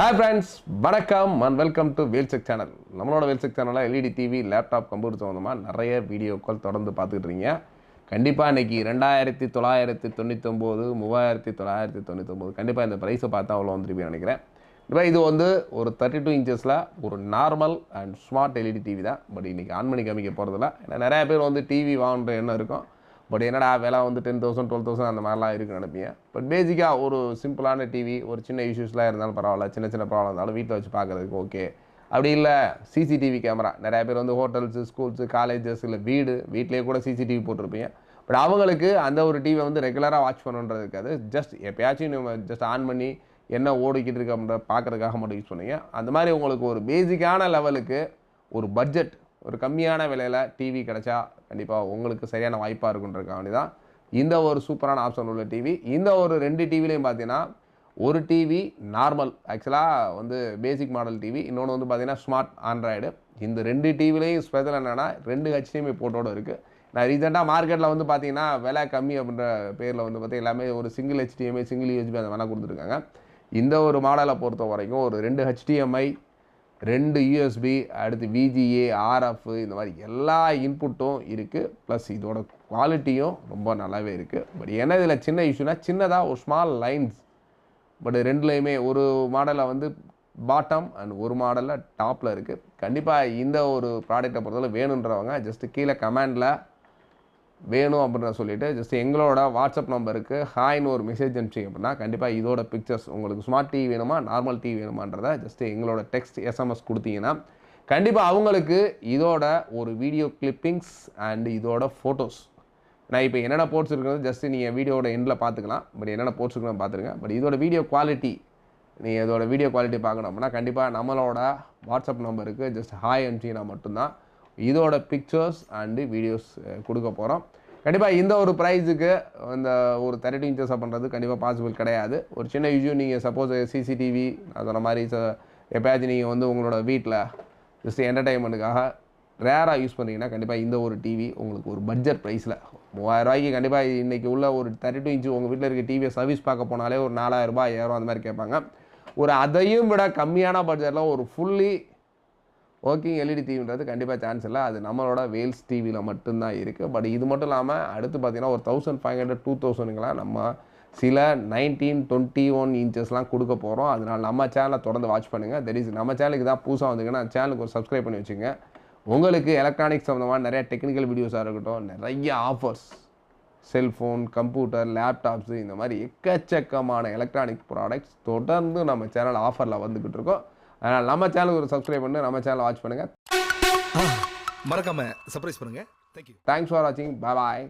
Hi friends, வணக்கம் and welcome to வேல்செக் channel. நம்மளோட வேல்செக் சேனலில் எல்இடி டிவி, லேப்டாப், கம்ப்யூட்டர் சம்மந்தமாக நிறைய வீடியோக்கள் தொடர்ந்து பார்த்துக்கிட்டு இருக்கீங்க. கண்டிப்பாக இன்றைக்கி 2999 3999 கண்டிப்பாக இந்த ப்ரைஸை பார்த்தா அவ்வளோ வந்துருப்பேன் நினைக்கிறேன். இப்போ இது வந்து ஒரு 32 இன்ச்சஸில் ஒரு normal and smart LED TV தான். பட் இன்றைக்கி ஆன் பண்ணி காமிக்க போகிறதில்ல. ஏன்னா நிறையா பேர் வந்து டிவி வாங்குற எண்ணம் இருக்கும். பட் என்னடா விலை வந்து 10,000 12,000 அந்த மாதிரிலாம் இருக்குன்னு நினைப்பீங்க. பட் பேசிக்காக ஒரு சிம்பிளான டிவி, ஒரு சின்ன இஷ்யூஸ்லாம் இருந்தாலும் பரவாயில்ல, சின்ன ப்ராப்ளம் இருந்தாலும் வீட்டில் வச்சு பார்க்குறதுக்கு ஓகே. அப்படி இல்லை சிசிடிவி கேமரா, நிறையா பேர் வந்து ஹோட்டல்ஸு, ஸ்கூல்ஸு, காலேஜஸ் இல்லை வீட்டிலேயே கூட சிசிடிவி போட்டிருப்பீங்க. பட் அவங்களுக்கு அந்த ஒரு டிவியை வந்து ரெகுலராக வாட்ச் பண்ணுன்றது இருக்காது. ஜஸ்ட் எப்பயாச்சும் நம்ம ஜஸ்ட் ஆன் பண்ணி என்ன ஓடிக்கிட்டு இருக்கு அப்படின்ற பார்க்குறதுக்காக மட்டும் யூஸ் பண்ணுவீங்க. அந்த மாதிரி உங்களுக்கு ஒரு பேசிக்கான லெவலுக்கு ஒரு பட்ஜெட், ஒரு கம்மியான விலையில் டிவி கிடச்சா கண்டிப்பாக உங்களுக்கு சரியான வாய்ப்பாக இருக்குன்றதுக்காண்டி தான் இந்த ஒரு சூப்பரான ஆப்ஷன் உள்ள டிவி. இந்த ஒரு 2 டிவிலையும் பார்த்தீங்கன்னா, ஒரு டிவி நார்மல் ஆக்சுவலாக வந்து பேசிக் மாடல் டிவி, இன்னொன்று வந்து பார்த்தீங்கன்னா ஸ்மார்ட் ஆண்ட்ராய்டு. இந்த 2 டிவிலையும் ஸ்பெஷல் என்னென்னா 2 HDMI போர்ட்டோடு இருக்குது. நான் ரீசெண்டாக மார்க்கெட்டில் வந்து பார்த்தீங்கன்னா விலை கம்மி அப்படின்ற பேரில் வந்து பார்த்தீங்கன்னா எல்லாமே ஒரு சிங்கிள் HDMI, சிங்கிள் USB அந்த வேணால் கொடுத்துருக்காங்க. இந்த ஒரு மாடலை பொறுத்த வரைக்கும் ஒரு 2 HDMI, 2 USB, அடுத்து VGA, RF இந்த மாதிரி எல்லா இன்புட்டும் இருக்குது. ப்ளஸ் இதோட குவாலிட்டியும் ரொம்ப நல்லாவே இருக்குது. பட் என்ன இதில் சின்ன இஷ்யூனா, சின்னதாக ஒரு ஸ்மால் லைன்ஸ். பட் ரெண்டுலேயுமே ஒரு மாடலில் வந்து பாட்டம் அண்ட் ஒரு மாடலில் டாப்பில் இருக்குது. கண்டிப்பாக இந்த ஒரு ப்ராடக்டை பொறுத்தவரை வேணுன்றவங்க ஜஸ்ட்டு கீழே கமெண்டில் வேணும் அப்படின்ற சொல்லிவிட்டு ஜஸ்ட் எங்களோட வாட்ஸ்அப் நம்பருக்கு ஹாய்னு ஒரு மெசேஜ் அனுப்பிச்சிங்க அப்படின்னா கண்டிப்பாக இதோட பிக்சர்ஸ் உங்களுக்கு ஸ்மார்ட் டிவி வேணுமா நார்மல் டிவி வேணுமான்றதை ஜஸ்ட்டு எங்களோட டெக்ஸ்ட் SMS கொடுத்தீங்கன்னா கண்டிப்பாக அவங்களுக்கு இதோட ஒரு வீடியோ கிளிப்பிங்ஸ் அண்ட் இதோட ஃபோட்டோஸ், நான் இப்போ என்னென்ன போர்ட்ஸ் இருக்கிறது ஜஸ்ட்டு நீங்கள் வீடியோட எண்டில் பார்த்துக்கலாம். பட் என்னென்ன போர்ட்ஸ் இருக்குன்னு பார்த்துருங்க. பட் இதோட வீடியோ குவாலிட்டி, நீங்கள் இதோட வீடியோ குவாலிட்டி பார்க்கணும் அப்படின்னா கண்டிப்பாக நம்மளோட வாட்ஸ்அப் நம்பருக்கு ஜஸ்ட் ஹாய் அனுப்பிச்சிங்கன்னா மட்டும்தான் இதோட பிக்சர்ஸ் அண்டு வீடியோஸ் கொடுக்க போகிறோம். கண்டிப்பாக இந்த ஒரு ப்ரைஸுக்கு இந்த ஒரு 32 இன்ச்சஸாக பண்ணுறது கண்டிப்பாக பாசிபிள் கிடையாது. ஒரு சின்ன இஷ்யூ நீங்கள் சப்போஸ் சிசிடிவி நான் சொன்ன மாதிரி எப்போயாச்சும் நீங்கள் வந்து உங்களோட வீட்டில் ஜஸ்ட் என்டர்டைன்மெண்ட்டுக்காக ரேராக யூஸ் பண்ணிங்கன்னா கண்டிப்பாக இந்த ஒரு டிவி உங்களுக்கு ஒரு பட்ஜெட் ப்ரைஸில் 3000 ரூபாய்க்கு கண்டிப்பாக இன்றைக்கி உள்ள ஒரு 32 இன்ச்சு உங்கள் வீட்டில் இருக்க டிவியை சர்வீஸ் பார்க்க போனாலே ஒரு 4000 ரூபாய் 5000 அந்த மாதிரி கேட்பாங்க. ஒரு அதையும் விட கம்மியான பட்ஜெட்டில் ஒரு ஃபுல்லி ஒர்க்கிங் எல்இடி டிவின்றது கண்டிப்பாக சான்ஸ் இல்லை. அது நம்மளோட வேல்ஸ் டிவியில் மட்டும்தான் இருக்குது. பட் இது மட்டும் இல்லாமல் அடுத்து பார்த்தீங்கன்னா ஒரு 1500 2000ங்களாம் நம்ம சில 19 21 இன்ச்சஸ்லாம் கொடுக்க போகிறோம். அதனால் நம்ம சேனலை தொடர்ந்து வாட்ச் பண்ணுங்கள். தட் இஸ் நம்ம சேனலுக்கு தான் புதுசாக வந்துங்கன்னா சேனலுக்கு ஒரு சப்ஸ்கிரைப் பண்ணி வச்சுங்க. உங்களுக்கு எலக்ட்ரானிக்ஸ் சம்மந்தமாக நிறைய டெக்னிக்கல் வீடியோஸாக இருக்கட்டும், நிறைய ஆஃபர்ஸ், செல்ஃபோன், கம்ப்யூட்டர், லேப்டாப்ஸு இந்த மாதிரி எக்கச்சக்கமான எலக்ட்ரானிக் ப்ராடக்ட்ஸ் தொடர்ந்து நம்ம சேனல் ஆஃபரில் வந்துக்கிட்டு இருக்கோம். அதனால் நம்ம சேனலுக்கு ஒரு சப்ஸ்கிரைப் பண்ணி நம்ம சேனலை வாட்ச் பண்ணுங்கள். மறக்காம சர்ப்ரைஸ் பண்ணுங்க. தேங்க்ஸ் ஃபார் வாட்சிங். பாய்.